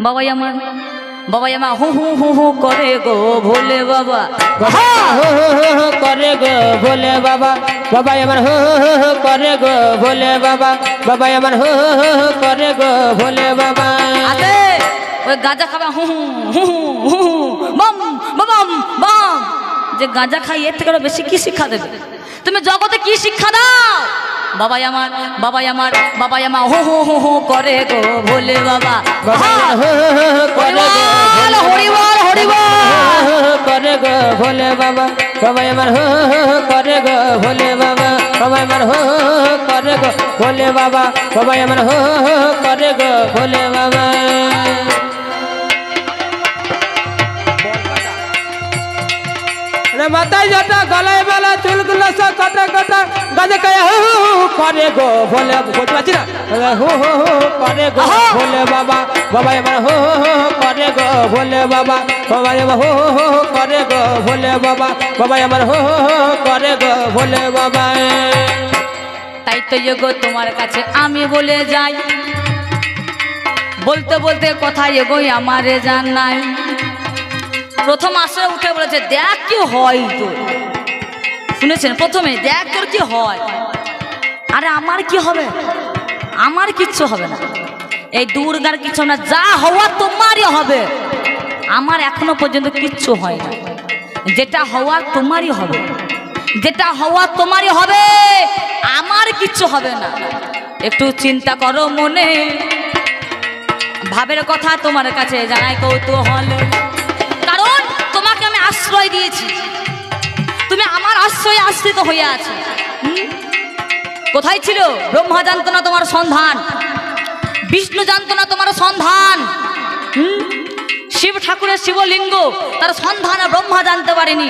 বাবাই আমার হু হু হু হু করে গো ভোলে বাবা, হু হু হু হু করে গো ভোলে বাবা, বাবাই আমার হু হু হু করে গো ভোলে বাবা, বাবাই আমার হু হু হু করে গো ভোলে বাবা। আতে ওই গাঁজা খাবে হু হু হু বম বম বম, যে গাঁজা খাই এর থেকে বেশি কি শিক্ষা দেবে? তুমি জগতে কি শিক্ষা দাও? বাবাই আমার হু হু হু হু করে গো ভোলে বাবা, হরিবল করে গো ভোলে বাবা, বাবাই আমার হু হু করে গো ভোলে বাবা, বাবাই আমার হু করে গো ভোলে বাবা, বাবাই আমার হু করে গো ভোলে বাবা। মাথায় জটা গলায় মালা চুলগুলো সব কাটা কাটা গাজে কায়া হু হু করে গো ভোলে, বলতে পারছি না, হু হু করে গো ভোলে বাবা, বাবাই আমার হু করে গো ভোলে বাবা, বাবাই আমার হু করে গো ভোলে বাবা, বাবাই আমার হু করে গো ভোলে বাবা। তাই তো গো তোমার কাছে আমি বলে যাই, বলতে বলতে কথা এগোই আমারে জানাই। প্রথম আসরে উঠে বলেছে দেখ কি হয় তোর, শুনেছেন? প্রথমে দেখ তোর কি হয়। আরে আমার কি হবে? আমার কিচ্ছু হবে না, এই দুর্গার কিছু না, যা হওয়া তোমারই হবে। আমার এখনো পর্যন্ত কিচ্ছু হয় না, যেটা হওয়ার তোমারই হবে, যেটা হওয়া তোমারই হবে, আমার কিচ্ছু হবে না। একটু চিন্তা করো মনে, ভাবের কথা তোমার কাছে জানাই কৌতূহল। কারণ তোমাকে আমি আশ্রয় দিয়েছি, তুমি আমার আশ্রয়ে আশ্রিত হয়ে আছো। কোথায় ছিল? ব্রহ্মা জানতো না তোমার সন্ধান, বিষ্ণু জানতো না তোমার সন্ধান, শিব ঠাকুরের শিবলিঙ্গ তার সন্ধান ব্রহ্মা জানতে পারেনি,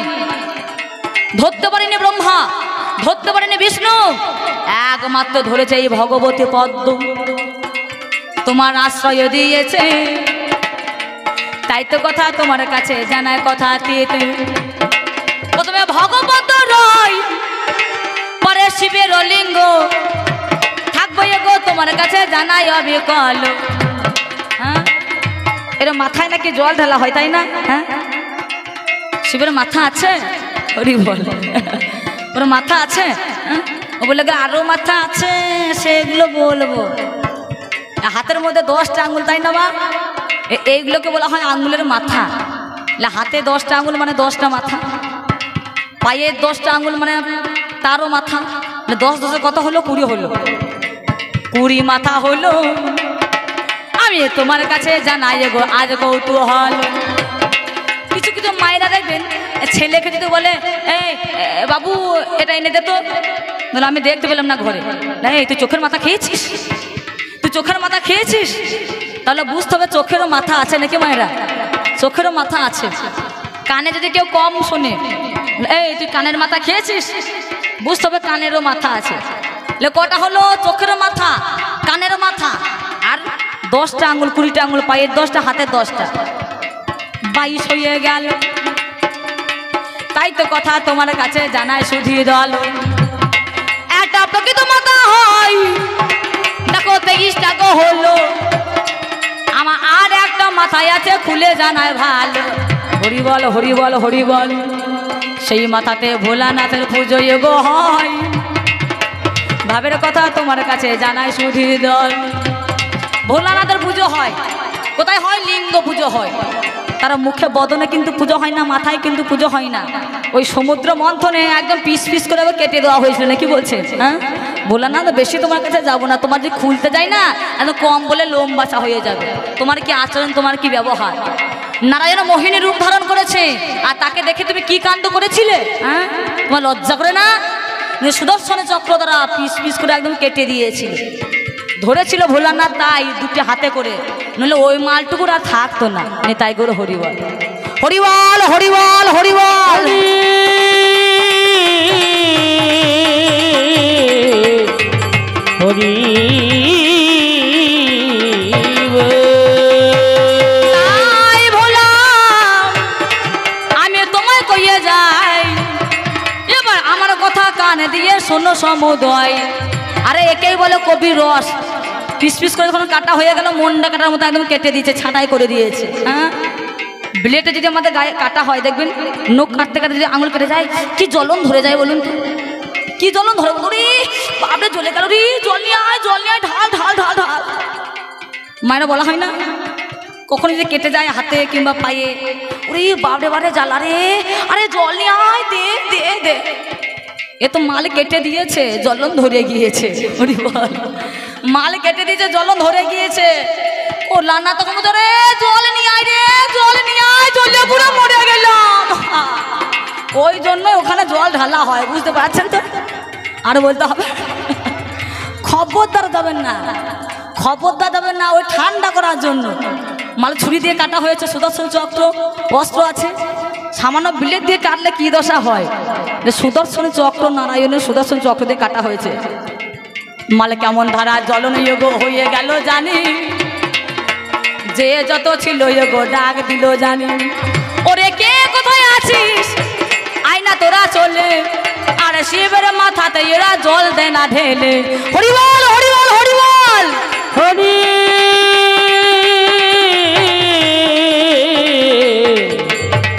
ধরতে পারেনি ব্রহ্মা, ধরতে পারেনি বিষ্ণু, একমাত্র ধরেছে এই ভগবতী পদ্ম, তোমার আশ্রয় দিয়েছে। তাই তো কথা তোমার কাছে জানায় কথা দিতে, প্রথমে ভগবত রয় পরে শিবের লিঙ্গ, থাকবো গো তোমার কাছে জানাই অবিকল। হ্যাঁ, এর মাথায় নাকি জল ঢালা হয় তাই না? হ্যাঁ, শিবের মাথা আছে, হরি বল, ওর মাথা আছে। ও বলে আরো মাথা আছে, সেগুলো বলবো। হাতের মধ্যে 10টা আঙুল তাই না বা, এইগুলোকে বলা হয় আঙুলের মাথা। হাতে 10টা আঙুল মানে 10টা মাথা, পায়ের 10টা আঙুল মানে তারও মাথা। 10 10 কত হলো? 20 হলো, 20 মাথা হলো। আমি তোমার কাছে জানাই গো আজ কৌতূহল। কিছু কিছু মায়েরা দেখবেন ছেলেকে যদি বলে এই বাবু এটা এনে দে তো, আমি দেখতে পেলাম না ঘরে, এই তুই চোখের মাথা খেয়েছিস, তুই চোখের মাথা খেয়েছিস, তাহলে বুঝতে হবে চোখেরও মাথা আছে নাকি মায়েরা, চোখেরও মাথা আছে। কানে যদি কেউ কম শোনে, এই তুই কানের মাথা খেয়েছিস, বুঝতে হবে কানেরও মাথা আছে। কটা হলো? চোখেরও মাথা, কানেরও মাথা, আর 10টা আঙুল, 20টা আঙুল, পায়ের 10টা, হাতের 10টা, 22 হয়ে গেল। তাই তো কথা তোমার কাছে জানায় সুধী দল, একটা প্রকৃত মাথা হয় দেখো 23টা গো হলো, আমার আর একটা মাথায় আছে খুলে জানায় ভালো। হরি বল হরি বল হরি বল, সেই মাথাতে ভোলানাথের পুজো গো হয়। ভাবের কথা তোমার কাছে জানায় সুধী দল, ভোলানাথের পুজো হয়। কোথায় হয়? লিঙ্গ পুজো হয়। তারা মুখে বদনে কিন্তু পুজো হয় না, মাথায় কিন্তু পুজো হয় না। ওই সমুদ্র মন্থনে একদম পিস পিস করে কেটে দেওয়া হয়েছিল নাকি বলছে? হ্যাঁ, ভোলানাথ বেশি তোমার কাছে যাবো না, তোমার যে খুলতে যাই না একদম কম বলে লোম বাঁচা হয়ে যাবে। তোমার কি আচরণ, তোমার কি ব্যবহার। নারায়ণ মোহিনী রূপ ধারণ করেছে, আর তাকে দেখে তুমি কি কাণ্ড করেছিলে? হ্যাঁ, তোমার লজ্জা করে না? সুদর্শন চক্র দ্বারা পিস পিস করে একদম কেটে দিয়েছিল, ধরেছিল ভোলানাথ তাই 2টি হাতে করে, নইলে ওই মালটুকুর আর থাকতো না। তাই করে হরিবল হরিবল হরিবল হরিবল, হরি ভোলা আমি তোমায় কইয়ে যাই, এবার আমার কথা কানে দিয়ে শোনো সমুদয়। আরে একেই বলে কবি রস, পিস পিস করে যখন কাটা হয়ে গেল মনটা কাটার মতো একদম কেটে দিয়েছে, ছাঁটাই করে দিয়েছে। হ্যাঁ, ব্লেডে যদি আমাদের গায়ে কাটা হয় দেখবেন, নখ কাটতে কাটতে যদি আঙুল কেটে যায় কি জ্বলন ধরে যায় বলুন তো, কি জ্বলন ধরে বলুন। রে বাপরে জ্বলে গেল রে, জল নিয়ে আয়, জল নিয়ে আয়, ঢাল ঢাল ঢাল ঢাল। মায়েরা বলা হয় না, কখনো যদি কেটে যায় হাতে কিংবা পায়ে, ওরে বাপরে বাপরে জ্বালা রে, আরে জল নিয়ে আয়, দে দে দে। এ তো মাল কেটে দিয়েছে, জ্বলন ধরে গিয়েছে। ওরে বল, মাল কেটে দিয়েছে, জ্বলন ধরে গিয়েছে। ও লানা তখন ধরে জল নিয়ে আয় রে, জল নিয়ে আয়, জলে পুরো মরে গেলাম। ওই জন্যই ওখানে জল ঢালা হয়, বুঝতে পারছেন তো। আর বলতে হবে খবরদার দেবেন না, খবরদার দেবেন না, ওই ঠান্ডা করার জন্য। মাল ছুরি দিয়ে কাটা হয়েছে, সুদর্শন চক্র অস্ত্র আছে। সামান্য বিলেট দিয়ে কাটলে কি দশা হয়, সুদর্শন চক্র, নারায়ণের সুদর্শন চক্র দিয়ে কাটা হয়েছে। মাল কেমন ধারা জ্বলন যোগ হয়ে গেল জানি, যে যত ছিল যোগ ডাক দিল জানি। ওরে কে কোথায় আছিস, আয়না তোরা চলে, আর শিবের মাথাতে এরা জল দেয় না ঢেলে। হরি বল, হরি বল, হরি বল, হরি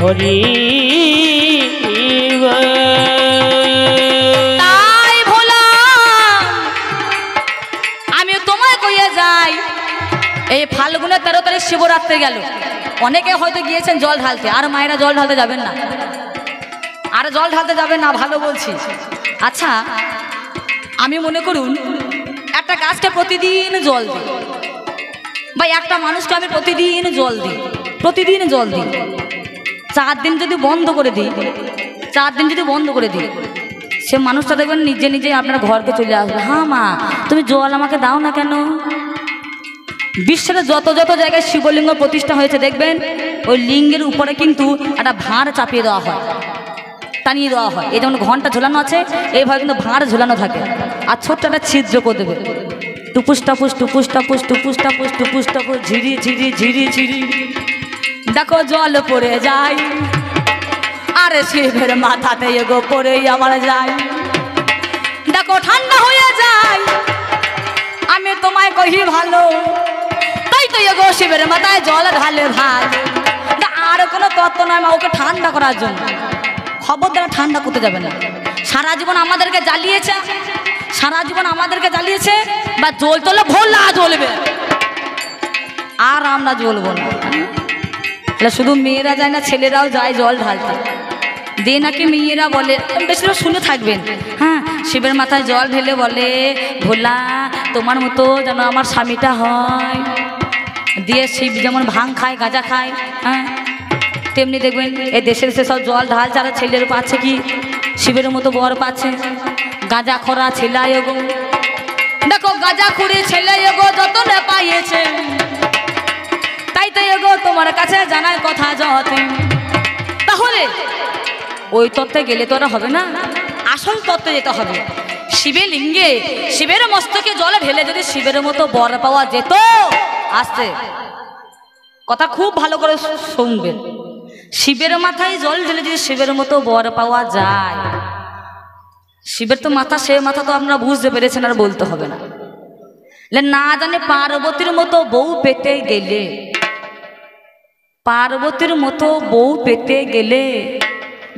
হরি। তাই ভোলাম আমি তোমায় কইয়ে যাই, এই ফাল্গুনের 13 তারিখ শিবরাত্রি গেল, অনেকে হয়তো গিয়েছেন জল ঢালতে, আর মায়েরা জল ঢালতে যাবেন না, আর জল ঢালতে যাবেন না, ভালো বলছি। আচ্ছা, আমি মনে করুন একটা গাছকে প্রতিদিন জল দিই, বা একটা মানুষকে আমি প্রতিদিন জল দিই, প্রতিদিন জল দিই। 4 দিন যদি বন্ধ করে দিই, 4 দিন যদি বন্ধ করে দিই, সে মানুষটা দেখবেন নিজে নিজেই আপনার ঘরকে চলে আসবে। হ্যাঁ মা, তুমি জল আমাকে দাও না কেন। বিশ্বের যত যত জায়গায় শিবলিঙ্গ প্রতিষ্ঠা হয়েছে দেখবেন, ওই লিঙ্গের উপরে কিন্তু একটা ভাঁড় চাপিয়ে দেওয়া হয়, টানিয়ে দেওয়া হয়। এই যেমন ঘন্টা ঝোলানো আছে, এইভাবে কিন্তু ভাঁড় ঝোলানো থাকে, আর ছোট্ট একটা ছিদ্র করে দেবে। টুপুস টাপুস, টুপুস টাপুস, টুপুস টাপুস, টুপুস টাপুস, ঝিরি ঝিরি ঝিরি ঝিরি, দেখো জল পড়ে যায়, আরে শিবের মাথাতে এগো পড়েই আমার যায়, দেখো ঠান্ডা হয়ে যায়। আমি তোমায় কহি ভালো, তাই তো এগো শিবের মাথায় জল ঢালে ভালো। আর কোনো তত্ত্ব নয় মা, ওকে ঠান্ডা করার জন্য। খবরদার ঠান্ডা করতে যাবে না। সারা জীবন আমাদেরকে জ্বালিয়েছে, সারা জীবন আমাদেরকে জ্বালিয়েছে, বা জল তোলে ভোলা জ্বলবে, আর আমরা জ্বলবো না। শুধু মেয়েরা যায় না, ছেলেরাও যায় জল ঢালতে। দে নাকি মেয়েরা বলে, বেশিরভাগ শুনে থাকবেন। হ্যাঁ, শিবের মাথায় জল ঢেলে বলে, ভোলা তোমার মতো যেন আমার স্বামীটা হয়। দিয়ে শিব যেমন ভাং খায়, গাঁজা খায়, হ্যাঁ, তেমনি দেখবেন এই দেশের সেসব জল ঢাল যারা ছেলের পাচ্ছে কি শিবের মতো বর পাচ্ছে। গাঁজা খরা ছেলে এগো, দেখো গাঁজা খুঁড়ে ছেলে এগো যত না পাইয়েছে, তাই তো এগো তোমার কাছে জানার কথা যত। তাহলে ওই তত্ত্বে গেলে তো আর হবে না, আসল তত্ত্বে যেতে হবে। শিবের লিঙ্গে, শিবের মস্তকে জলে ঢেলে যদি শিবের মতো বর পাওয়া যেত, আসতে কথা খুব ভালো করে শুনবেন, শিবের মাথায় জল ঢেলে যদি শিবের মতো বর পাওয়া যায়, শিবের তো মাথা, সে মাথা তো আপনারা বুঝতে পেরেছেন, আর বলতে হবে না। না জানে পার্বতীর মতো বউ পেতে গেলে, পার্বতীর মতো বউ পেতে গেলে,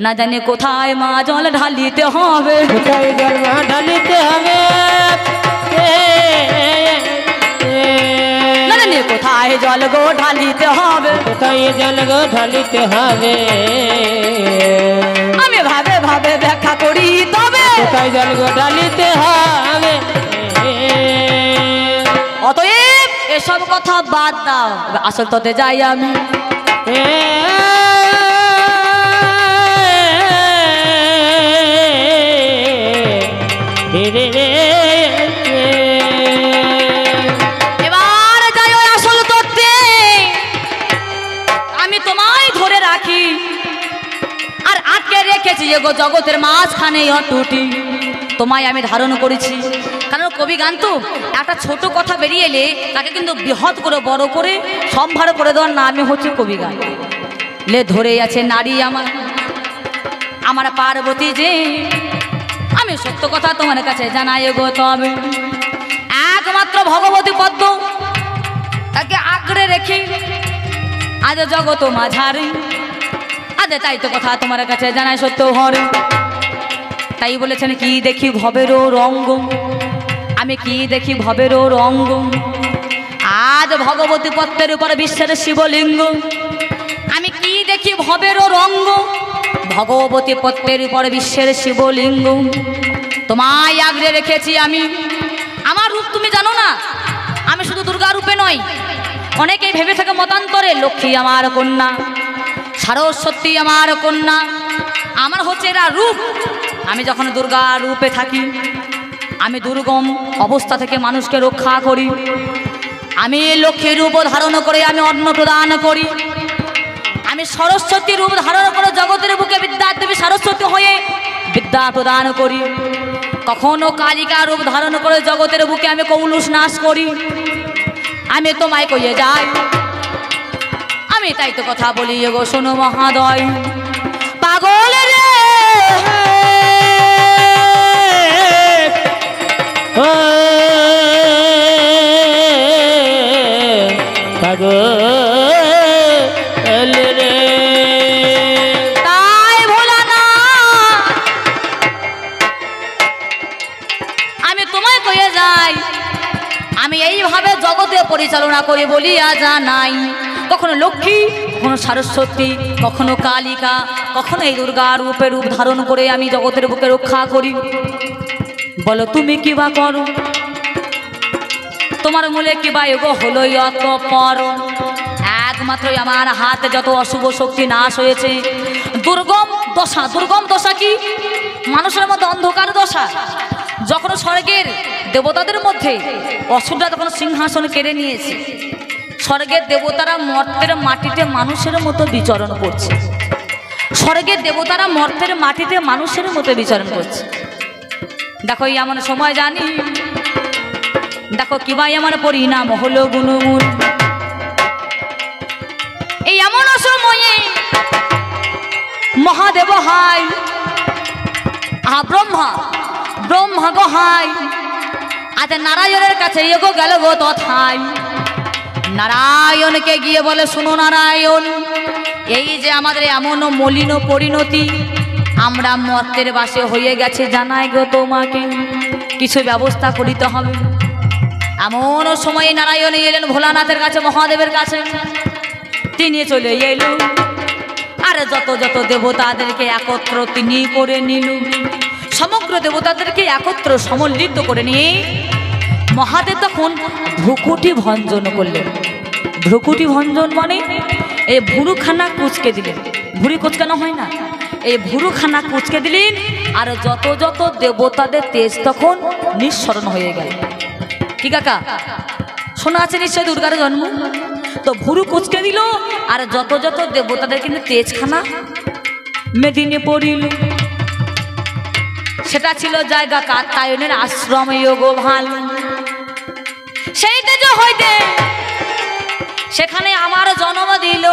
না জানে কোথায় মা জল ঢালিতে হবে, কোথায় জল মা ঢালিতে হবে, না জানে কোথায় জল গো ঢালিতে হবে, কোথায় জল গো ঢালিতে হবে। আমি ভাবে ভাবে ব্যাখ্যা করি তবে, কোথায় জল গো ঢালিতে হবে। অতএব এসব কথা বাদ দাও, আসল ততে যাই আমি। এবার যাই ওই আসল তত্ত্বে, আমি তোমায় ধরে রাখি, আর আটকে রেখেছি এগো জগতের মাঝখানে অটুটি। তোমায় আমি ধারণ করেছি, কারণ কবি গান তো একটা ছোট কথা বেরিয়ে এলে তাকে কিন্তু বৃহৎ করে বড় করে সম্ভার করে দেওয়ার নামই হচ্ছে কবি গান। লে ধরে আছে নারী আমার, আমার পার্বতী যে, আমি সত্য কথা তোমার কাছে জানাই গো তবে। এক একমাত্র ভগবতী পদ্ম তাকে আঁকড়ে রেখে আজ জগত মাঝারি। আজ তাই তো কথা তোমার কাছে জানাই সত্য হরে। তাই বলেছেন কি দেখি ভবেরও রঙ্গ, আমি কি দেখি ভবেরও রঙ্গ। আজ ভগবতী পত্রের উপর বিশ্বের শিবলিঙ্গ, আমি কি দেখি ভবেরও রঙ্গ। ভগবতী পত্রের উপর বিশ্বের শিবলিঙ্গ, তোমায় আঁকড়ে রেখেছি আমি। আমার রূপ তুমি জানো না, আমি শুধু দুর্গা রূপে নয়। অনেকেই ভেবে থাকে মতান্তরে লক্ষ্মী আমার কন্যা, সরস্বতী আমার কন্যা। আমার হচ্ছে এরা রূপ। আমি যখন দুর্গা রূপে থাকি, আমি দুর্গম অবস্থা থেকে মানুষকে রক্ষা করি। আমি লক্ষ্মীর রূপ ধারণ করে আমি অন্ন প্রদান করি। আমি সরস্বতী রূপ ধারণ করে জগতের বুকে বিদ্যার দেবী সরস্বতী হয়ে বিদ্যা প্রদান করি। কখনো কালিকা রূপ ধারণ করে জগতের বুকে আমি কৌলুষ নাশ করি। আমি তোমায় কইয়ে যাই, আমি তাই তো কথা বলি গো শোনো মহাদয়। পাগল রে পাগল রে, তাই ভোলা না আমি তোমায় কইয়ে যাই। আমি এইভাবে জগতে পরিচালনা করি বলিয়া জানাই। কখনো লক্ষ্মী, কখনো সরস্বতী, কখনো কালিকা, কখনো এই দুর্গা রূপে রূপ ধারণ করে আমি জগতের বুকে রক্ষা করি। বলো তুমি কি বা করো, তোমার মূলে কি বা এগো হলো অত পর। একমাত্রই আমার হাতে যত অশুভ শক্তি নাশ হয়েছে। দুর্গম দশা, দুর্গম দশা কি? মানুষের মধ্যে অন্ধকার দশা। যখন স্বর্গের দেবতাদের মধ্যে অসুররা যখন সিংহাসন কেড়ে নিয়েছে, স্বর্গের দেবতারা মর্তের মাটিতে মানুষের মতো বিচরণ করছে। স্বর্গের দেবতারা মর্তের মাটিতে মানুষের মতো বিচরণ করছে। দেখো এমন সময় জানি, দেখো কিবা এমন পরিণাম হলো গুণগুণ। এই এমন সময়ে মহাদেব হাই, ব্রহ্মা গো হাই। আজ নারায়ণের কাছে এগো গেল গো তথাই। নারায়ণকে গিয়ে বলে শুনো নারায়ণ, এই যে আমাদের এমন মলিন পরিণতি, আমরা মর্তের বাসে হয়ে গেছে জানাই গো তোমাকে, কিছু ব্যবস্থা করিতে হবে। এমন সময়ে নারায়ণ এলেন ভোলানাথের কাছে, মহাদেবের কাছে। তিনি চলে এলো আর যত যত দেবতাদেরকে একত্র তিনি করে নিল। সমগ্র দেবতাদেরকে একত্র সমন্বিত করে নিয়ে মহাদেব তখন ভ্রুকুটি ভঞ্জন করলেন। ভ্রুকুটি ভঞ্জন মানে এই ভুরুখানা কুচকে দিলেন। ভুঁড়ি কুচকানো হয় না, এই ভুরুখানা কুচকে দিলেন। আর যত যত দেবতাদের তেজ তখন নিঃসরণ হয়ে গেল। কি কাকা শোনা আছে নিশ্চয় দুর্গার জন্ম? তো ভুরু কুচকে দিল আর যত যত দেবতাদের কিন্তু তেজখানা মেদিনে পড়িল। সেটা ছিল জায়গা কাত্যায়নের আশ্রম যোগ ভালো। সেই তেজ হইতে সেখানে আমার জন্ম দিল।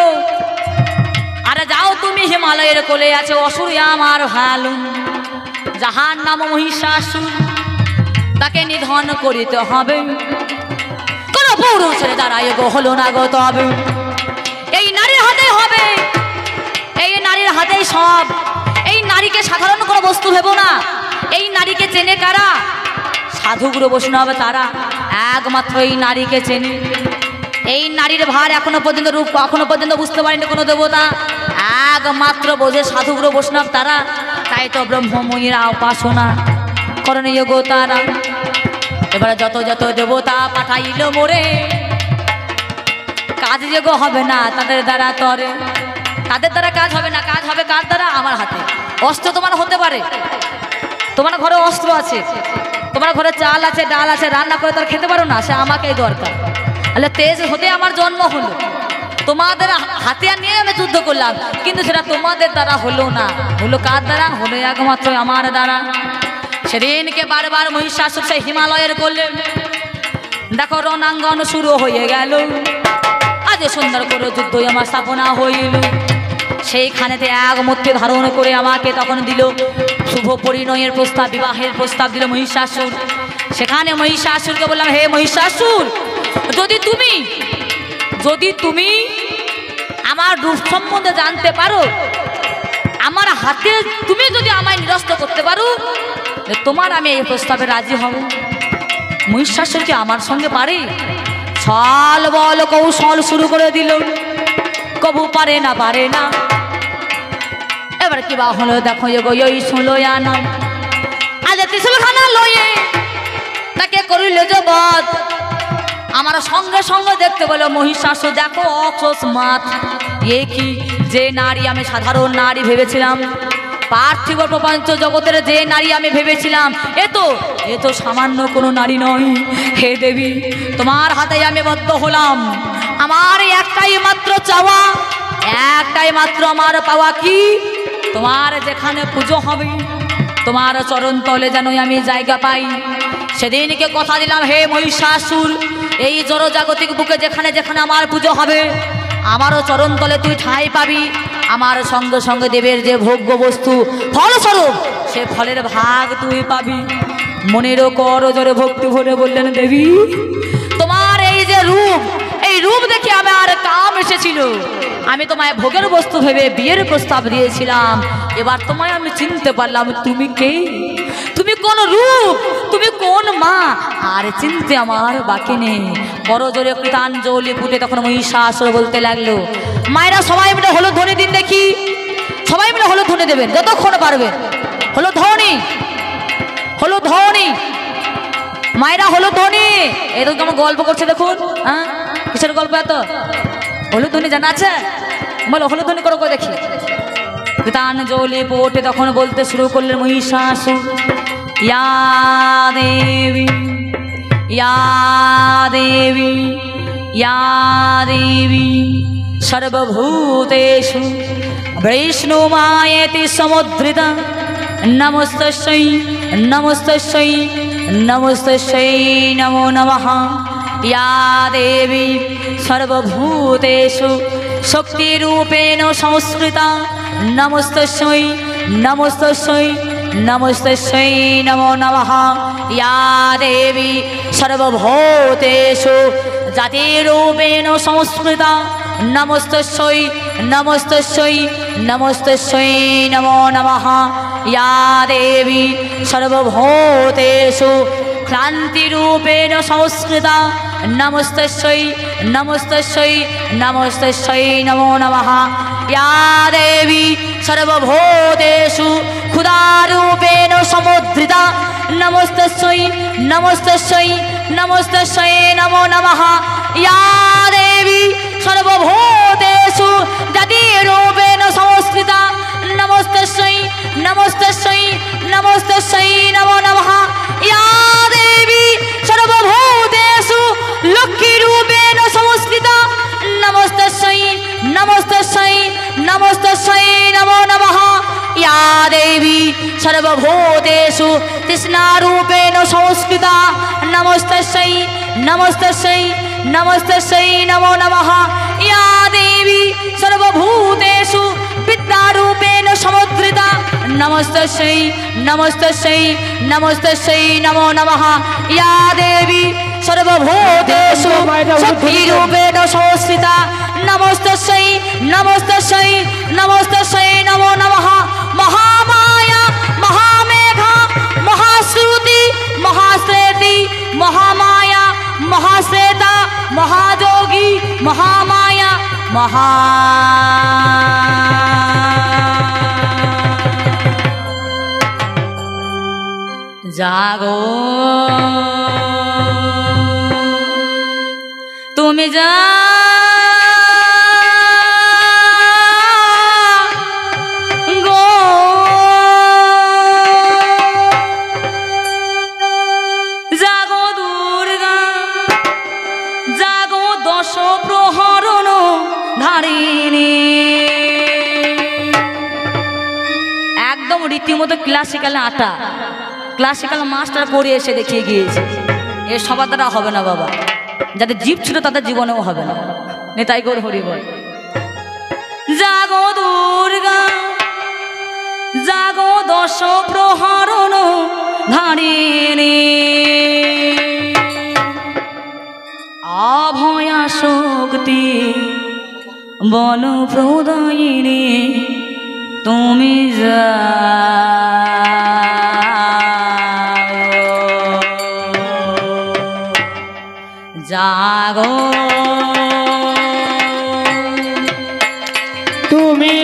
আর যাও তুমি হিমালয়ের কোলে আছে অসুর আমার ভালো, যাহার নাম মহিষাসুর, তাকে নিধন করিতে হবে। কোন পুরুষের দ্বারা এগো হলো না গো তবে এই নারীর হাতে হবে, এই নারীর হাতেই সব। এই নারীকে সাধারণ কোনো বস্তু ভেবো না। এই নারীকে চেনে কারা? সাধুগুরু বৈষ্ণব তারা একমাত্র এই নারীকে চেনে। এই নারীর ভার এখনো পর্যন্ত, রূপ এখনো পর্যন্ত বুঝতে পারেনি কোনো দেবতা, একমাত্র বোঝে সাধুগুরু বৈষ্ণব তারা। তাই তো ব্রহ্মময়ীরা উপাসনা করণীয় গো তারা। এবারে যত যত দেবতা পাঠাইল মোরে, কাজ যে গো হবে না তাদের দ্বারা তরে। তাদের দ্বারা কাজ হবে না, কাজ হবে কার দ্বারা? আমার হাতে। অস্ত্র তোমার হতে পারে, তোমার ঘরে অস্ত্র আছে, তোমার ঘরে চাল আছে, ডাল আছে, রান্না করে তার খেতে পারো না, সে আমাকেই দরকার। তাহলে তেজ হতে আমার জন্ম হলো, তোমাদের হাতিয়ার নিয়ে আমি যুদ্ধ করলাম, কিন্তু সেটা তোমাদের দ্বারা হলো না। হলো কার দ্বারা? হলো একমাত্র আমার দ্বারা। সেদিনকে বারবার মহিষাসুর সে হিমালয়ের করলেন। দেখো রণাঙ্গন শুরু হয়ে গেল। আজ সুন্দর করে যুদ্ধ আমার স্থাপনা হইল। সেইখানেতে এক মূর্তি ধারণ করে আমাকে তখন দিল শুভ পরিণয়ের প্রস্তাব, বিবাহের প্রস্তাব দিল মহিষাসুর। সেখানে মহিষাসুরকে বললাম, হে মহিষাসুর, যদি তুমি আমার রূপ সম্বন্ধে জানতে পারো, আমার হাতে তুমি যদি আমায় নিরস্ত করতে পারো, তোমার আমি এই প্রস্তাবে রাজি হব। মহিষাসুর কি আমার সঙ্গে পারে? ছল বল কৌশল শুরু করে দিল, কবু পারে না। এবার কি বা হলো দেখো, ওই শুনলো আনা আজ ত্রিশূলখানা লয়ে তাকে করিল জবত। আমার সঙ্গে সঙ্গে দেখতে বলো মহিষাসুর, দেখো অকস্মাৎ এ কি, যে নারী আমি সাধারণ নারী ভেবেছিলাম, পার্থিব প্রপঞ্চ জগতের যে নারী আমি ভেবেছিলাম, এ তো সামান্য কোনো নারী নয়। হে দেবী, তোমার হাতে আমি বদ্ধ হলাম। আমার একটাই মাত্র চাওয়া, একটাই মাত্র আমার পাওয়া, কি তোমার যেখানে পুজো হবে, তোমার চরণ তলে যেন আমি জায়গা পাই। সেদিনকে কথা দিলাম, হে মহিষাসুর, এই জড়জাগতিক বুকে যেখানে যেখানে আমার পুজো হবে, আমারও চরণ তলে তুই ঠাঁই পাবি। আমার সঙ্গে সঙ্গে দেবের যে ভোগ্য বস্তু ফলস্বরূপ, সে ফলের ভাগ তুই পাবি। মনেরও কর জোরে ভক্তি ভরে বললেন, দেবী, তোমার এই যে রূপ, এই রূপ দেখে আমার কাম এসেছিল। আমি তোমায় ভোগের বস্তু ভেবে বিয়ের প্রস্তাব দিয়েছিলাম। এবার তোমায় আমি চিনতে পারলাম, তুমি কে, তুমি কোন রূপ, তুমি কোন মা, আর চিনতে আমার বাকি নেই। বড় জোরে কৃতাঞ্জলি ফুটে তখন মহিষাসুর বলতে লাগলো, মায়েরা সবাই মিলে হলুদ ধ্বনি দিন দেখি, সবাই মিলে হলুদ ধ্বনি দেবেন যতক্ষণ পারবেন। হলুদ ধ্বনি, হলুদ ধ্বনি, মায়েরা হলুদ ধ্বনি। এই তো কেমন গল্প করছে দেখুন, হ্যাঁ কিসের গল্প এত? হলুদ ধ্বনি জানা আছে? বলো হলুদ ধ্বনি করো দেখি। কৃতাঞ্জলি পোটে তখন বলতে শুরু করলেন মহিষাসুর, ইয়া দেবী, ইয়া দেবী, ইয়া দেবী সর্বভূতেষু বৈষ্ণুমায়েতি সমুদ্রিতা, নমস্তস্যৈ নমস্তস্যৈ নমস্তস্যৈ নমো নমঃ। ইয়া দেবী সর্বভূতেষু শক্তিরূপেণ সংস্কৃতা, নমস্তস্যৈ নমস্তস্যৈ নমস্তস্যৈ নমো নমঃ। ইয়া দেবী সর্বভূতেষু জাতিরূপেণ সংস্কৃতা, নমস্তস্যৈ নমস্তস্যৈ নমস্তস্যৈ নমো নমঃ। ইয়া দেবী সর্বভূতেষু ক্লান্তিরূপেণ সংস্কৃতা, নমস্তস্যৈ নমস্তস্যৈ নমস্তস্যৈ নমো নমঃ। ইয়া দেবী সর্বভূতেষু ক্ষুধারূপেণ সমুদ্রিতা, নমস্তস্যৈ নমস্তস্যৈ নমস্তস্যৈ নমো নমঃ। ইয়া দেবী সর্বভূতেষু জাতিরূপেণ সংস্কৃতা, নমস্তস্যৈ নমস্তস্যৈ নমস্তস্যৈ নমো নমঃ। ইয়া দেবী সর্বভূতেষু লক্ষ্মীরূপেণ সংস্কৃতা, নমস্তস্যৈ নমস্তস্যৈ নমস্তস্যৈ নমো নমঃ। ইয়া দেবী সর্বভূতেষু তৃষ্ণারূপেণ সংস্কৃতা, নমস্তস্যৈ নমস্তস্যৈ নমস্তস্যৈ নমো নমঃ। ইয়া দেবী সর্বভূতেষু বিদ্যারূপেণ সমুদ্রিতা, নমস্তস্যৈ নমস্তস্যৈ নমস্তস্যৈ নমো নমঃ। ইয়া দেবী সর্বভূতেষু শক্তিরূপেণ সংস্থিতা, নমস্তস্যৈ নমস্তস্যৈ নমস্তস্যৈ নমো নমঃ। মহামায়া মহামেঘা মহাশ্রুতি মহাশ্রেতি মহামায়া মহাশ্রেতা মহাযোগী মহামায়া মহা জাগো তুমি যা একদম রীতিমতো ক্লাসিক্যালে আটা, ক্লাসিক্যাল মাস্টার পড়ে এসে দেখিয়ে গিয়েছে। এ সবার দ্বারা হবে না বাবা, যাদের জীব ছিল তাদের জীবনেও হবে না। নেতাই গৌর হরি বল। জাগো দুর্গা জাগো দশ প্রহরণ ধারিণী অভয়া শক্তি বল প্রদায়িনী তুমি জাগো তুমি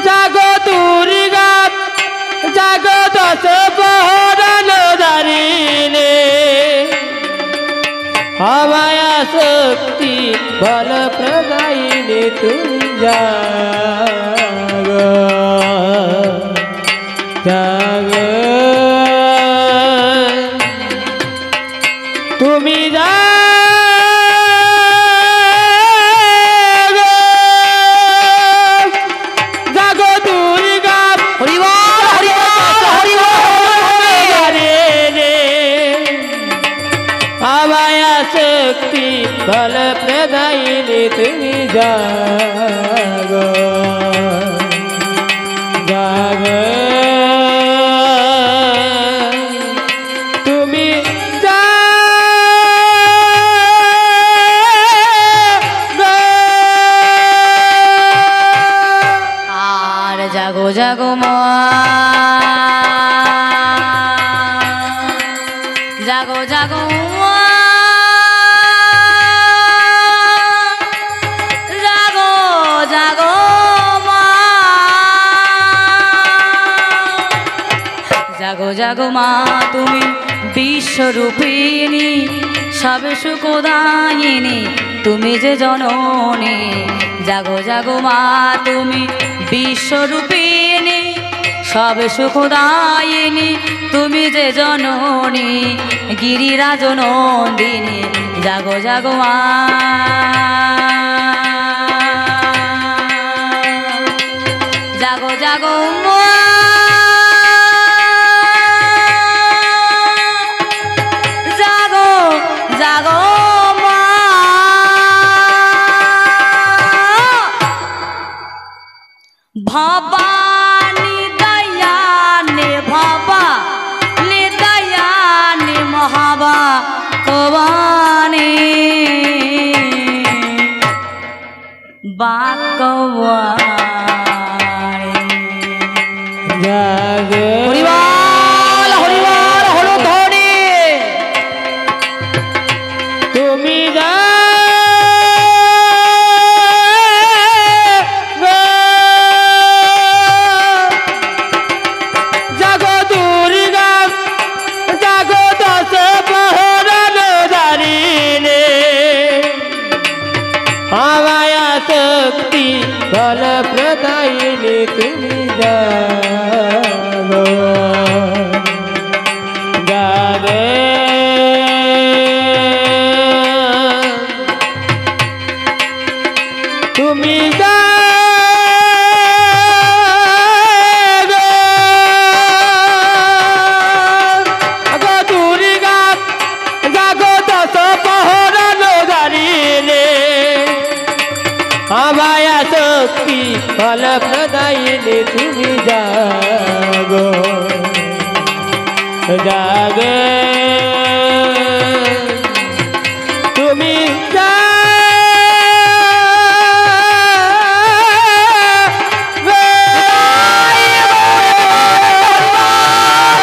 জাগো দুর্গা জাগো দশ প্রহরণ ধারিণী অভয়া শক্তি বল প্রদায়িনী তুমি জাগো জাগো তুমি জাগো জাগো দুর্গা হরিবল হরিবল হরিবল অভয়া শক্তি বল প্রদায়িনী তুমি জাগো জাগো তুমি জাগো আর জাগো জাগো মা জাগো জাগো মা জাগো জাগো মা জাগো জাগো মা তুমি বিশ্বরূপিণী সব সুখদায়িনী তুমি যে জননী জাগো জাগো মা তুমি বিশ্বরূপিণী সব সুখদায়িনী তুমি যে জননী গিরিরাজ নন্দিনী জাগো জাগো মা জাগো জাগো মা জাগো জাগো মা ভবানী দয়ানে ভবা নে দয়ানে মহাবা কবানে বাকবাণী জাগো হরিবল হরিবল হলো ধরে তুমি জাগো জাগো দুর্গা জাগো দশ প্রহরণ ধারিণী অভয়া শক্তি বল প্রদায়িনী তুমি জাগো জাগো তুমি জাগো জাগো দুর্গা জাগো দশ প্রহরণ ধারিণী অভয়া শক্তি বল প্রদায়িনী তুমি জাগো জাগো তুমি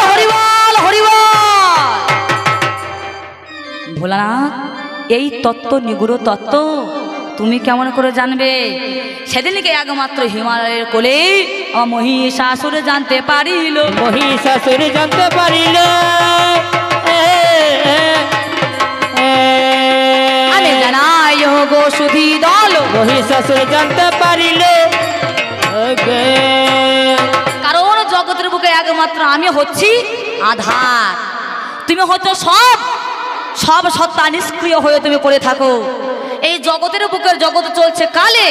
হরিবল হরিবল ভোলানাথ এই তত্ত্ব নিগুড় তত্ত্ব তুমি কেমন করে জানবে সেদিনকে একমাত্র হিমালয়ের কোলে আমার মহিষাসুর জানতে পারিল মহিষাসুর জানতে পারিল আমি জানাই গো সুধী দল মহিষাসুর জানতে পারিল কারণ জগতের বুকে একমাত্র আমি হচ্ছি আধার তুমি হচ্ছ সব সব সত্তা নিষ্ক্রিয় হয়ে তুমি পড়ে থাকো এই জগতের বুকের জগৎ চলছে কালে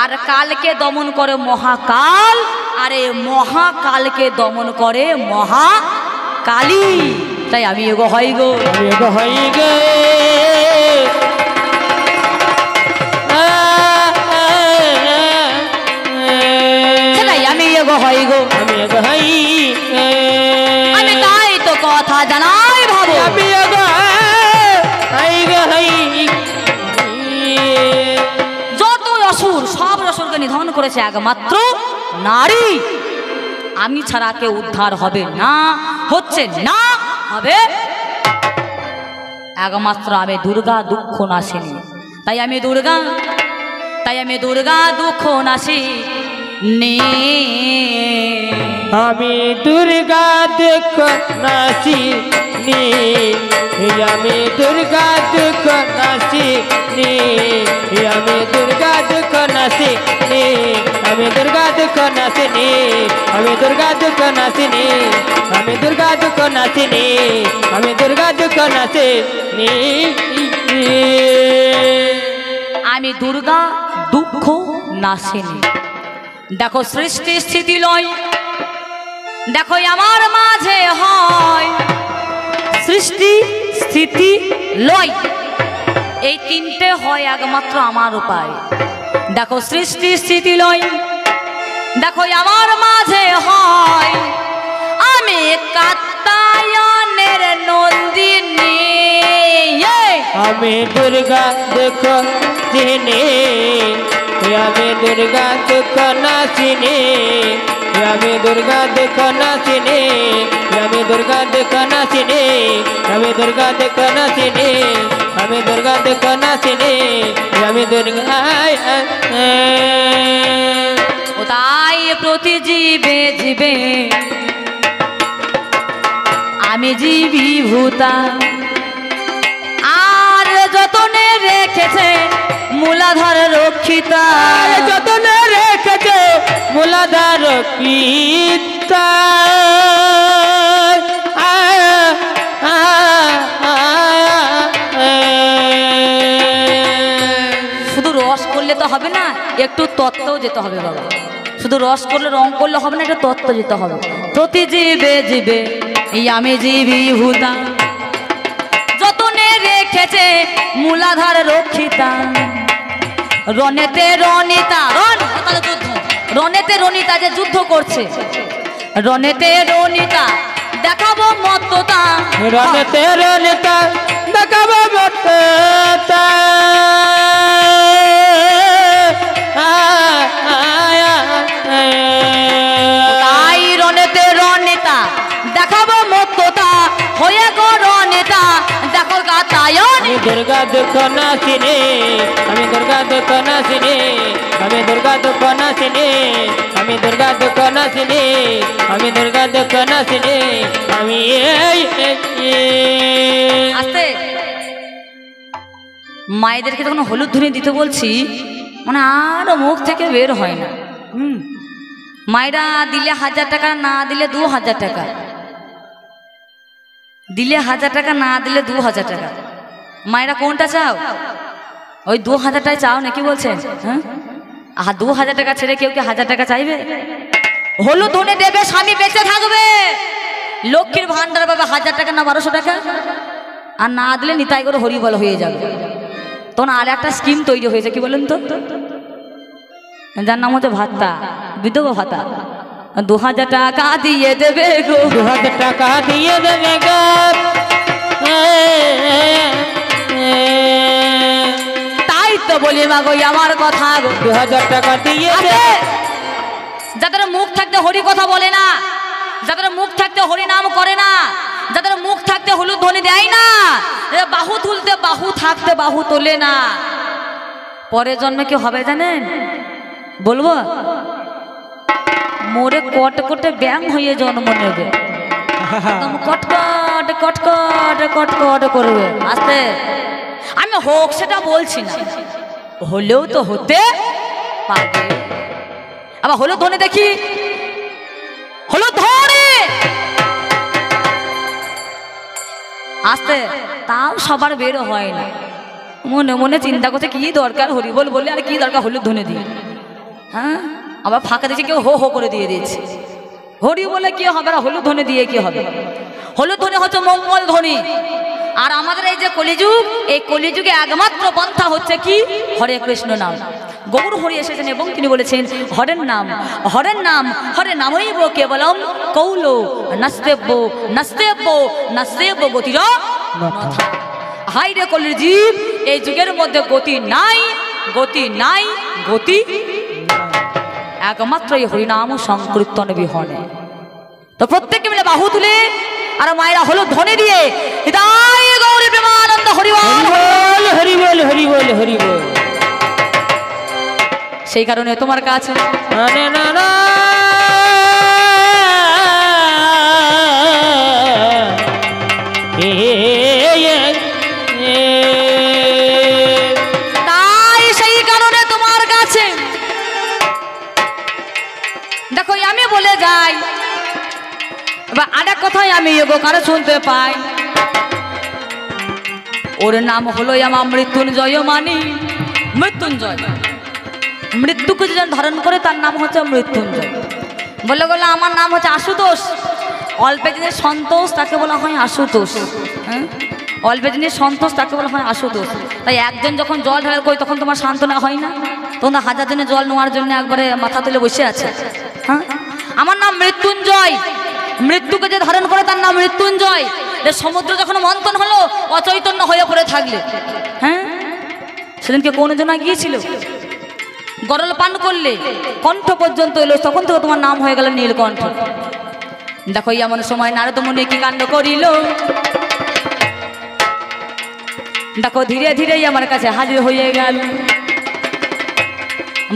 আর কালকে দমন করে মহাকাল আর এই মহাকালকে দমন করে মহাকালী তাই আমি এগো হই গো, আমি এগো হই গে। তাই আমি এগো হই গো, আমি এগো হই গে। আমি তাই তো কথা জানাই ভাবো, আমি এগো হই গে হই। যত অসুর সব অসুরকে নিধন করেছে একমাত্র নারী। আমি ছাড়া কেউ উদ্ধার হবে না, হচ্ছে না, হবে একমাত্র আমি দুর্গা, দুঃখ নাশিনী। তাই আমি দুর্গা, তাই আমি দুর্গা দুঃখ নাশিনী। আমি দুর্গা দুঃখ নাশিনী, আমি দুর্গা দুঃখ নাশিনী, আমি দুর্গা দুঃখ নাশিনী, আমি দুর্গা দুঃখ নাশিনী, আমি দুর্গা দুঃখ নাশিনী, আমি দুর্গা দুঃখ নাশিনী, আমি দুর্গা দুঃখ নাশিনী। আমি দুর্গা দুঃখ নাশিনী। দেখো সৃষ্টি স্থিতি লয়, দেখো আমার মাঝে হয় সৃষ্টি স্থিতি লয়, এই তিনটে হয় একমাত্র আমার উপায়। দেখো সৃষ্টি স্থিতি লয়, দেখো আমার মাঝে হয়, আমি কাত্যায়নের নন্দিনী। আমি দুর্গা দুঃখ চিনি, আমি দুর্গা দুঃখ নাশিনী, আমি দুর্গা দুঃখ নাশিনী, আমি দুর্গা দুঃখ নাশিনী, আমি দুর্গা দুঃখ নাশিনী, আমি দুর্গা দুঃখ নাশিনী, আমি দুর্গা। ও তাই প্রতি জীবে জীবে আমি জীবী ভূতা, আর যতনে রেখেছে মূলাধার রক্ষিতা, যতনে রেখেছে মূলাধার রক্ষিতা। শুধু রস করলে তো হবে না, একটু তত্ত্বও যেতে হবে বাবা। শুধু রস করলে রং করলে হবে না, একটু তত্ত্ব যেতে হবে। প্রতি জীবে জীবে এই আমি জীবী ভূতা, যতনে রেখেছে মূলাধার রক্ষিতা। রনেতে রনিতা, রন তাহলে যুদ্ধ, রনেতে রনিতা যে যুদ্ধ করছে, রনেতে রনিতা দেখাবো মত্ততা, রনেতে রনিতা দেখাবো মত্ততা। তাই রনেতে রনিতা দেখাবো মত্ততা, হয়ে গো রনিতা দেখো কাতায়ন। আমি দুর্গা দুঃখ নাশিনী, আমি দুর্গা দুঃখ নাশিনী, আমি দুর্গা দুঃখ নাশিনী, আমি দুর্গা দুঃখ নাশিনী, আমি দুর্গা দুঃখ নাশিনী, আমি আস্তে। মায়েদেরকে যখন হলুদ ধুনি দিতে বলছি, মানে আরো মুখ থেকে বের হয় না। মায়েরা দিলে 1000 টাকা, না দিলে 2000 টাকা, দিলে 1000 টাকা, না দিলে 2000 টাকা। মায়েরা কোনটা চাও? ওই 2000 টাকায় চাও নাকি বলছেন? হ্যাঁ, 2000 টাকা ছেড়ে কেউ কি 1000 টাকা চাইবে? হলুদ ধনে দেবে, স্বামী বেঁচে থাকবে, লক্ষ্মীর ভান্ডার পাবে 1000 টাকা না 1200 টাকা, আর না দিলে নিতাই করে হরিবল হয়ে যাবে। তখন আর একটা স্কিম তৈরি হয়েছে, কি বলেন তো, যার নাম হচ্ছে ভাতা, বিধবা ভাতা। 2000 টাকা দিয়ে দেবে গো, 2000 টাকা দিয়ে দেবে গো। তাই তো বলি মা গো আমার কথা গো, 2000 টাকা দিয়ে দেবে। যাদের মুখ থাকতে হরি কথা বলে না, যাদের মুখ থাকতে হরি নাম করে না, যাদের মুখ থাকতে হলুদ ধ্বনি দেয় না, বাহু তুলতে বাহু থাকতে বাহু তোলে না, পরের জন্মে কি হবে জানেন? বলবো, মোরে কটকটে ব্যাং হয়ে জন্ম নেবে, একদম কটকট কটকট কটকট করবে। আস্তে, আমি হোক সেটা বলছি না, হলেও তো হতে পারে। আবার হলুদ ধ্বনি দেখি, হলুদ ধ্বনি আস্তে, তাও সবার বেরো হয় না। মনে মনে চিন্তা করছে কি দরকার হরিবল বলে, আর কি দরকার হলুদ ধ্বনি দিয়ে। হ্যাঁ, আবার ফাঁকা দিয়েছে কেউ হো হো করে দিয়ে দিয়েছে। হরি বলে কি হবে, আর হলুদ ধ্বনি দিয়ে কি হবে? হলুদ ধ্বনি হচ্ছে মঙ্গল ধ্বনি। আর আমাদের এই যে কলিযুগ, এই কলিযুগে একমাত্র পন্থা হচ্ছে কি? হরে কৃষ্ণ নাম। গৌর হরি এসেছেন এবং তিনি বলেছেন হরের নাম, হরের নাম, হরে নামইব কেবলম কৌল নাস্তেব্য নাস্তেব্য নাস্তেব্য গতির নথা। হাই রে কলির জীব, এই যুগের মধ্যে গতি নাই, গতি নাই, গতি একমাত্র এই হরিনাম সংকীর্তন বিহনে। তো প্রত্যেকে মিলে বাহু তুলে আর মায়েরা হলো ধ্বনি দিয়ে হৃদয় গৌরী প্রেমানন্দ হরিবল হরিবল হরিবল হরিবল। সেই কারণে তোমার কাছে তাই সেই কারণে তোমার কাছে দেখো আমি বলে যাই, এবার আরেক কথাই আমি এগো কারো শুনতে পাই, ওর নাম হলো আমার মৃত্যুঞ্জয়, মানি মৃত্যুঞ্জয়। মৃত্যুকে যে ধারণ করে তার নাম হচ্ছে মৃত্যুঞ্জয়। বলে বলে আমার নাম হচ্ছে আশুতোষ, অল্পে দিনের সন্তোষ তাকে বলা হয় আশুতোষ। হ্যাঁ, অল্পে দিনের সন্তোষ তাকে বলা হয় আশুতোষ। তাই একজন যখন জল ঢাল করি তখন তোমার সান্ত্বনা হয় না? তখন হাজার দিনে জল নেওয়ার জন্য একবারে মাথা তুলে বসে আছে। হ্যাঁ, আমার নাম মৃত্যুঞ্জয়, মৃত্যুকে যে ধারণ করে তার নাম মৃত্যুঞ্জয়। সমুদ্র যখন মন্থন হলো অচৈতন্য হয়ে পড়ে থাকলে, হ্যাঁ সেদিনকে কোন জনা গিয়েছিল, গরল পান করলে কণ্ঠ পর্যন্ত এলো, তখন থেকে তোমার নাম হয়ে গেল নীলকণ্ঠ। দেখো এমন সময় নারদ মুনি কি কাণ্ড করিল, দেখো ধীরে ধীরে আমার কাছে হাজির হয়ে গেল।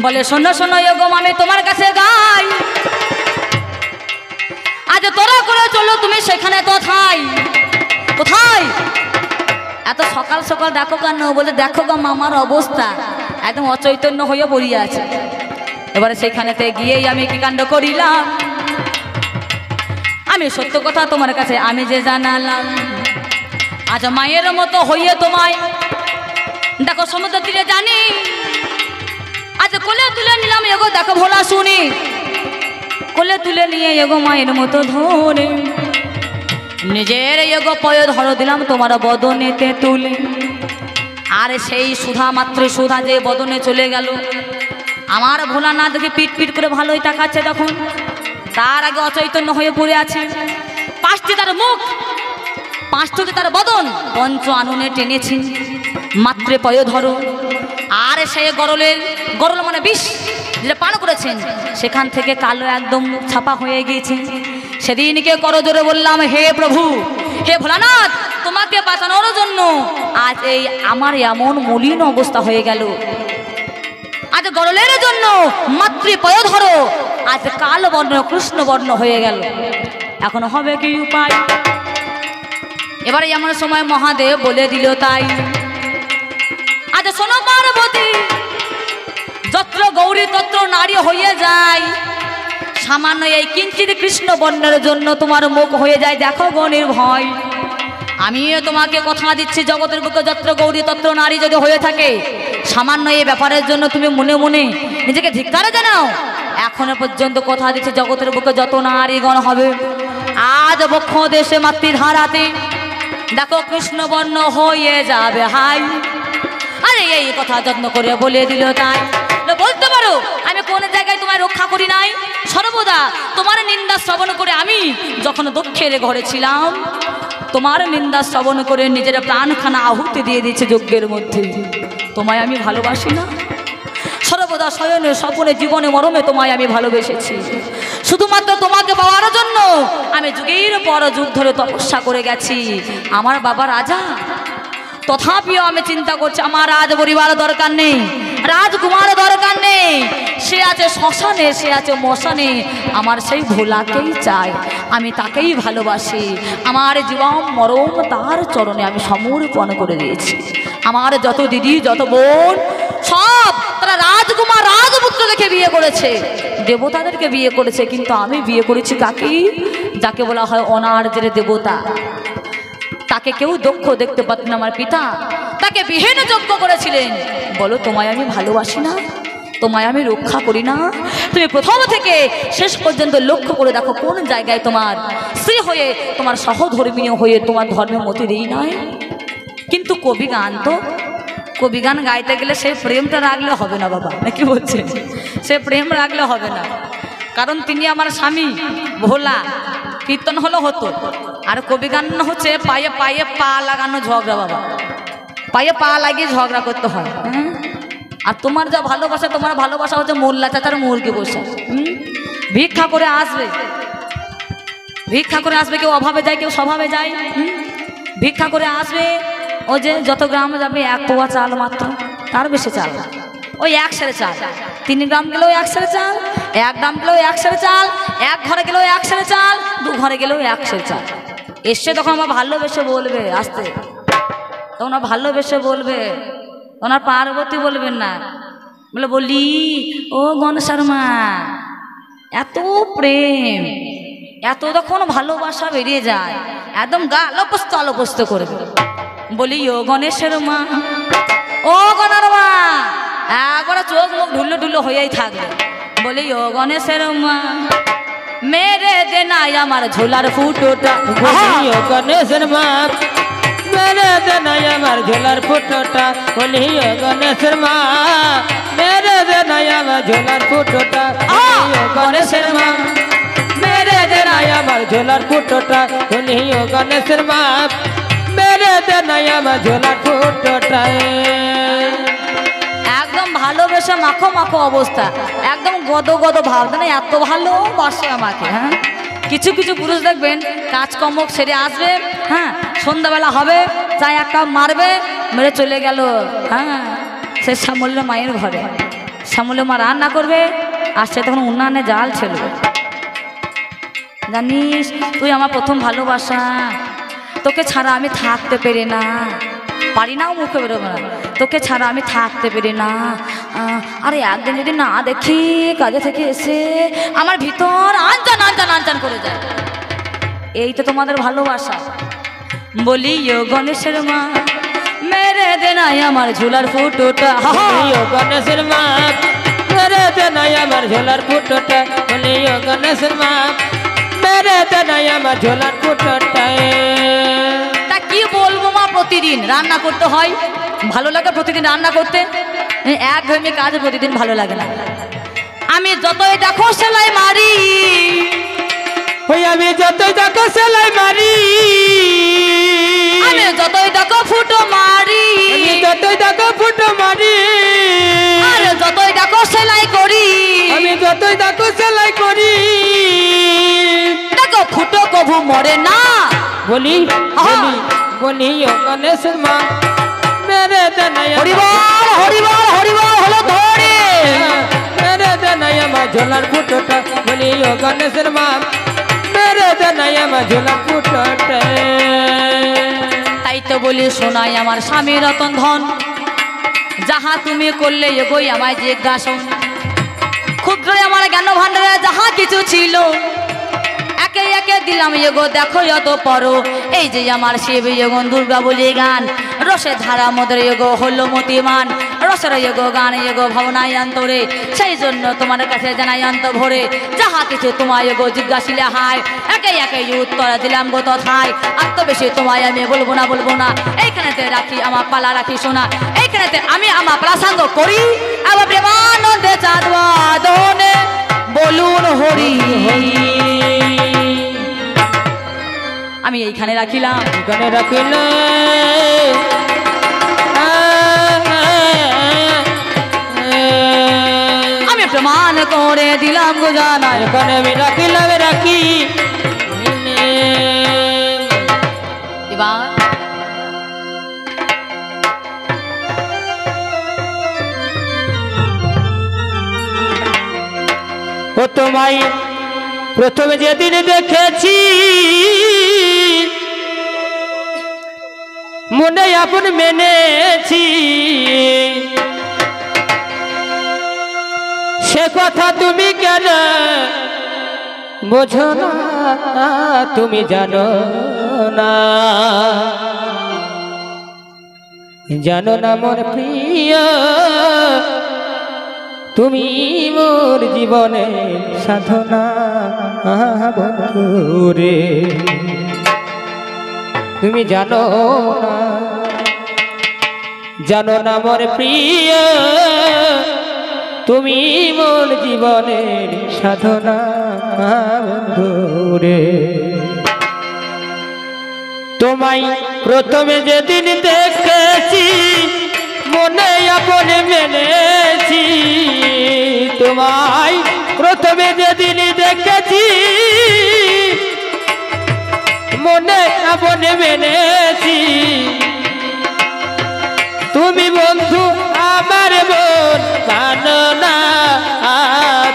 বলে শোনো শোনো এগো আমি তোমার কাছে গাই, আজ তোরা করে চলো তুমি সেখানে কোথায় কোথায়? এত সকাল সকাল দেখো কেন? বলে দেখো গো মামার অবস্থা একদম অচৈতন্য হয়ে পড়িয়ে আছে। এবারে সেখানেতে গিয়েই আমি কি কাণ্ড করিলাম, আমি সত্য কথা তোমার কাছে আমি যে জানালাম। আজ মায়ের মতো হইয়ে তোমায় দেখো সমুদ্র তীরে জানি, আজ কোলে তুলে নিলাম এগো দেখো ভোলা শুনি, কোলে তুলে নিয়ে এগো মায়ের মতো ধরে নিজের এগো পয় ধরো দিলাম তোমার বদনেতে তুলে। আর সেই সুধা মাত্র সুধা যে বদনে চলে গেল, আমার ভোলা না দেখে পিট পিট করে ভালোই তাকাচ্ছে, তখন তার আগে অচৈতন্য হয়ে পড়ে আছে। পাঁচটি তার মুখ, পাঁচটি তার বদন, পঞ্চ আননে টেনেছি মাত্রে পয় ধরো। আর সেই গরল মানে বিষ যেটা পান করেছেন, সেখান থেকে কালো একদম ছাপা হয়ে গিয়েছে। সেদিনকে করজোরে বললাম, হে প্রভু, হে ভোলানাথ, তোমাকে বাঁচানোর জন্য আজ এই আমার এমন মলিন অবস্থা হয়ে গেল। আজ গরলের জন্য মাতৃপয় ধরো আজ কালো বর্ণ কৃষ্ণ বর্ণ হয়ে গেল, এখন হবে কি উপায়? এবারে এমন সময় মহাদেব বলে দিল তাই, আজ শোনো পার্বতী, যত্র গৌরী তত্র নারী হয়ে যায়। সামান্য এই কিঞ্চিত কৃষ্ণ বর্ণের জন্য তোমার মুখ হয়ে যায় দেখো গণের ভয়। আমিও তোমাকে কথা দিচ্ছি, জগতের বুকে যত্র গৌরী তত্র নারী যদি হয়ে থাকে, সামান্য এই ব্যাপারের জন্য তুমি মনে মনে নিজেকে ধিক্কারে জানাও। এখনো পর্যন্ত কথা দিচ্ছি, জগতের বুকে যত নারীগণ হবে, আজ বক্ষ দেশে মাতৃধারাতে দেখো কৃষ্ণ বর্ণ হয়ে যাবে হাই। আরে এই কথা যত্ন করে বলে দিল তাই। বলতে পারো আমি কোন জায়গায় তোমায় রক্ষা করি নাই? সর্বদা তোমার নিন্দা শ্রবণ করে আমি যখন দক্ষের ঘরে ছিলাম, তোমার নিন্দা শ্রবণ করে নিজের প্রাণখানা আহুতি দিয়ে দিয়েছে যজ্ঞের মধ্যে। তোমায় আমি ভালোবাসি না? সর্বদা শয়নে স্বপনে জীবনে মরমে তোমায় আমি ভালোবেসেছি। শুধুমাত্র তোমাকে পাওয়ার জন্য আমি যুগের পর যুগ ধরে তপস্যা করে গেছি। আমার বাবা রাজা, তথাপিও আমি চিন্তা করছি আমার রাজ পরিবার দরকার নেই, রাজকুমার দরকার নেই। সে আছে শ্মশানে, সে আছে মশানে, আমার সেই ভোলাকেই চাই, আমি তাকেই ভালোবাসি। আমার জীবন মরম তার চরণে আমি সমর্পণ করে দিয়েছি। আমার যত দিদি যত বোন সব তারা রাজকুমার রাজপুত্র দেখে বিয়ে করেছে, দেবতাদেরকে বিয়ে করেছে, কিন্তু আমি বিয়ে করেছি কাকে? যাকে বলা হয় অনার্যের দেবতা। তাকে কেউ দক্ষ দেখতে পাতেন আমার পিতা, তাকে বিহীন যজ্ঞ করেছিলেন। বলো তোমায় আমি ভালোবাসি না? তোমায় আমি রক্ষা করি না? তুমি প্রথম থেকে শেষ পর্যন্ত লক্ষ্য করে দেখো কোন জায়গায় তোমার স্ত্রী হয়ে তোমার সহধর্মিণী হয়ে তোমার ধর্মের মতি দেই নয়। কিন্তু কবি গান তো কবি গান গাইতে গেলে সেই প্রেমটা রাখলে হবে না বাবা, নাকি বলছে? সে প্রেম রাখলে হবে না, কারণ তিনি আমার স্বামী ভোলা। কীর্তন হলো হতো, আর কবি গান হচ্ছে পায়ে পায়ে পা লাগানো ঝগড়া বাবা, পায়ে পা লাগিয়ে ঝগড়া করতে হয়। আর তোমার যা ভালোবাসা, তোমার ভালোবাসা হচ্ছে মোল্লা চাচার মুরগি বসে ভিক্ষা করে আসবে, ভিক্ষা করে আসবে। কেউ অভাবে যায়, কেউ স্বভাবে যায়। ভিক্ষা করে আসবে, ও যে যত গ্রামে যাবে 1 পোয়া চাল মাত্র, তার বেশি চাল না, ওই 1 সেরে চাল। 3 গ্রাম গেলেও 1 সেরে চাল, 1 গ্রাম গেলেও 1 সেরে চাল, 1 ঘরে গেলেও 1 সেরে চাল, 2 ঘরে গেলেও 1 সেরে চাল। এসে তখন আমার ভালোবেসে বলবে, আসতে তখন ভালোবেসে বলবে, ওনার পার্বতী বলবেন না, বলি ও গণেশের মা, এত প্রেম, এত তখন ভালোবাসা বেরিয়ে যায়, একদম গা লপস্ত আলপস্ত করবে। বলি ও গণেশের মা, ও গণার মা, একবার চোখ মুখ ঢুল্লো ঢুল্লো হয়েই থাকবে। বলি ও গণেশের মা, মেরে দে নাই আমার ঝোলার ফুটোটা। বলি ও গণেশের মা, মেরে দে নাই আমার ঝোলার ফুটোটা। বলি ও গণেশের মা, মেরে দে নাই আমার ঝোলার ফুটোটা। বলি ও গণেশের মা, মেরে দে নাই আমার ঝোলার ফুটোটা। বলি ও গণেশের মা, মেরে দে নাই আমার ঝোলার ফুটোটা। একদম ভালোবেসে মাখো মাখো অবস্থা, একদম গদ গদ ভাব, না এত ভালোবাসে আমাকে। হ্যাঁ, কিছু কিছু পুরুষ দেখবেন কাজকর্ম সেরে আসবে, হ্যাঁ সন্ধ্যাবেলা হবে, চাই 1 কাপ মারবে, মেরে চলে গেল। হ্যাঁ, সে শ্যামলের মায়ের ঘরে, শ্যামলের মা রান্না করবে, আর সে তখন উন্নয়নে জাল ছেলবে। জানিস তুই আমার প্রথম ভালোবাসা, তোকে ছাড়া আমি থাকতে পেরে না, পারি নাও মুখে বেরোবে না, তোকে ছাড়া আমি থাকতে পেরে না। আরে একদিন যদি না দেখি কাজে থেকে এসে আমার ভিতর আনচান আনচান আনচান করে যায়। এই তো তোমাদের ভালোবাসা। বলি ও গণেশের মা, মেরে দে নাই আমার ঝোলার ফুটোটা। বলি ও গণেশের মা, মেরে দে নাই আমার ঝোলার ফুটোটা। বলি ও গণেশের মা, মেরে দে নাই আমার ঝোলার ফুটোটা। তা কি বলবো মা, প্রতিদিন রান্না করতে হয়, ভালো লাগে প্রতিদিন রান্না করতে? একঘেয়েমি কাজ প্রতিদিন ভালো লাগে না। আমি যতই দেখো সেলাই মারি, ওই আমি যতই দেখো সেলাই মারি, আমি যতই দেখো ফুটো মারি, আমি যতই দেখো ফুটো মারি, আরে যতই দেখো সেলাই করি, আমি যতই দেখো সেলাই করি, দেখো ফুটো কভু মরে না। বলি বলি বলি ও গণেশের মা, মেরে দে নাই হরিবল হরিবল হরিবল হলো ধরে, মেরে দে নাই আমার ঝোলার ফুটোটা। বলি ও গণেশের মা, মেরে দে নাই আমার ঝোলার ফুটোটা। তাই তো বলি শোনাই আমার স্বামী রতন ধন, যাহা তুমি করলে এগোই আমায় জিজ্ঞাসন। ক্ষুদ্র আমার জ্ঞান ভাণ্ডারে যাহা কিছু ছিল, একে একে দিলাম এগো দেখো যত পরো। এই যে আমার শিব এগো দুর্গা বলি গান, রসে ধারা মদের এগো হলো মতিমান, রসের এগো গান এগো ভাবনায় অন্তরে। সেই জন্য তোমার কাছে জানাই অন্ত ভরে, যাহা কিছু তোমায় এগো জিজ্ঞাসিলে হায়, একে একে উত্তর দিলাম গো তথায়। আর তো বেশি তোমায় আমি বলবো না বলবো না, এইখানেতে রাখি আমার পালা রাখি শোনা, এইখানেতে আমি আমার প্রাসঙ্গ করি। আবার প্রেমানন্দে চাঁদনে বলুন হরি। আমি এইখানে রাখিলাম, এখানে রাখিল আমি প্রমাণ করে দিলাম গো জানাই। এখানে আমি রাখিলাম রাখি। এবার ও তোমায় প্রথমে যেদিন দেখেছি, মনে আপন মেনেছি, সে কথা তুমি কেন বোঝো না, তুমি জানো না, জানো না মোর প্রিয়, তুমি মোর জীবনের সাধনা বন্ধুরে। তুমি জানো না, জানো না মোর প্রিয়, তুমি মোর জীবনের সাধনা বন্ধুরে। তোমায় প্রথমে যেদিন দেখেছি মনে আপনে মেনেছি, তোমায় প্রথমে যেদিন দেখেছি মনে আপনে মেনেছি। তুমি বন্ধু আমার মন জানো না,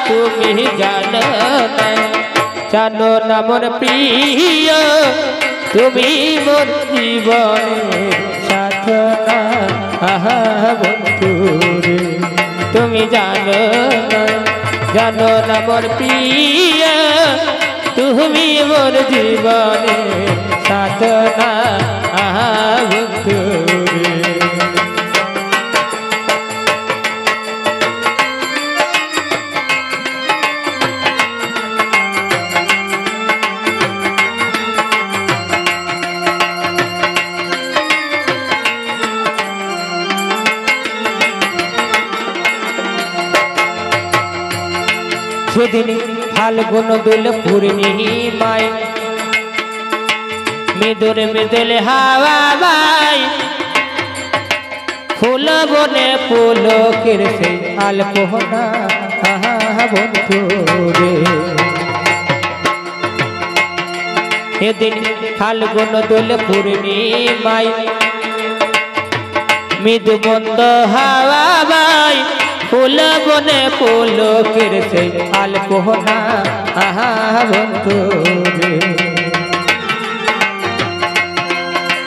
তুমি জানো না, জানো না মোর প্রিয়, তুমি মোর জীবনের সাধনা বন্ধুরে। তুমি জানো না, জানো না মোর প্রিয়, তুমি মোর জীবনের সাধনা বন্ধুরে। সেদিন ফাল্গুন দোল পূর্ণিমায় মৃদুর মৃদুল হাওয়া বাই, ফুল বনে পুলকের সেই আলপনা বন্ধুরে। সেদিন ফাল্গুন দোল পূর্ণিমায় মৃদু মন্দ হাওয়া বাই, ফুল বনে পুলকের সেই আলপনা বন্ধুরে।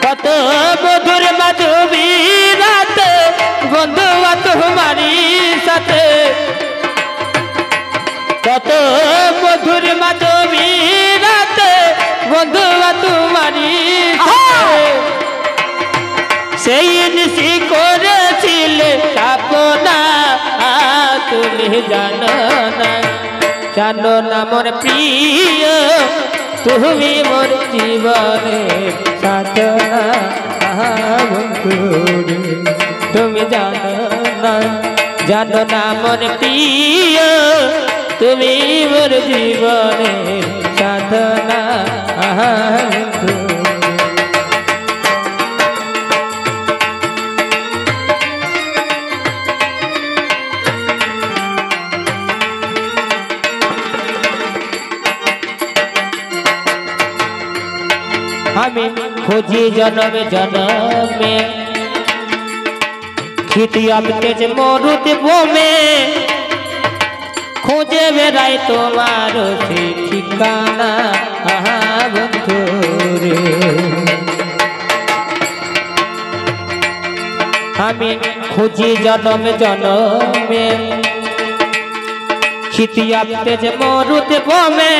কত মধুর মাধবী রাত বন্ধু তোমারি সাথে, কত মধুর মাধবী রাত বন্ধু তোমারি সাথে। সেই নিশি করেছিলে আপনা, তুমি জানো না, জানো না মোর প্রিয়, তুমি মোর জীবনের সাধনা বন্ধুরে। তুমি জানো না, জানো না মোর প্রিয়, তুমি মোর জীবনের সাধনা বন্ধুরে। আমি খুঁজি জনমে জনমে খিতিয়া তেজ মরুতে বোমে, খুঁজে বেড়াই তোমার সে ঠিকানা বন্ধুরে। আমি খুঁজি জনমে জনমে খিতিয়া তেজ মরুতে বোমে,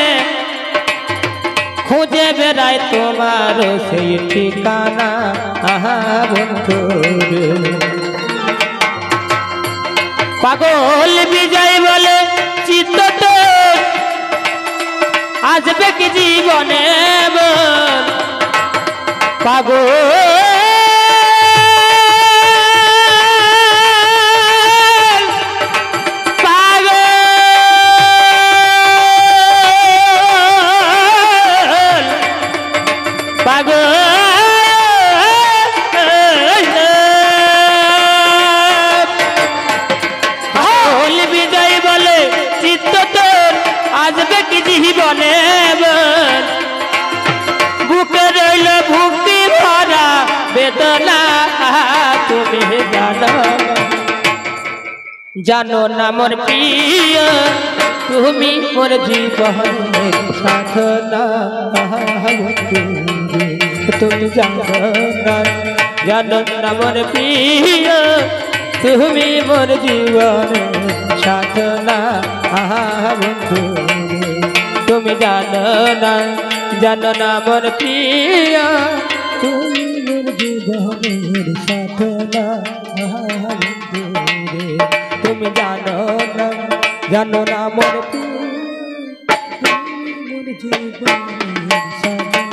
খুঁজে বেড়াই তোমার সেই ঠিকানা বন্ধুরে। পাগল বিজয় বলে চিত্ত তো আসবে কি জীবনে, পাগল বুকে রইল ভক্তি ভরা বেদনা, তুমি জানো, জানো না মোর প্রিয়, তুমি মোর জীবনের সাধনা বন্ধুরে। তুমি জানো না, জানো না মোর প্রিয়, তুমি মোর জীবনের সাধনা বন্ধুরে। তুমি জানো না, জানো না মোর প্রিয়, তুমি মোর জীবনের সাধনা বন্ধুরে। তুমি তুমি জানো না মোর প্রিয়, মোর জীবনের সাথী।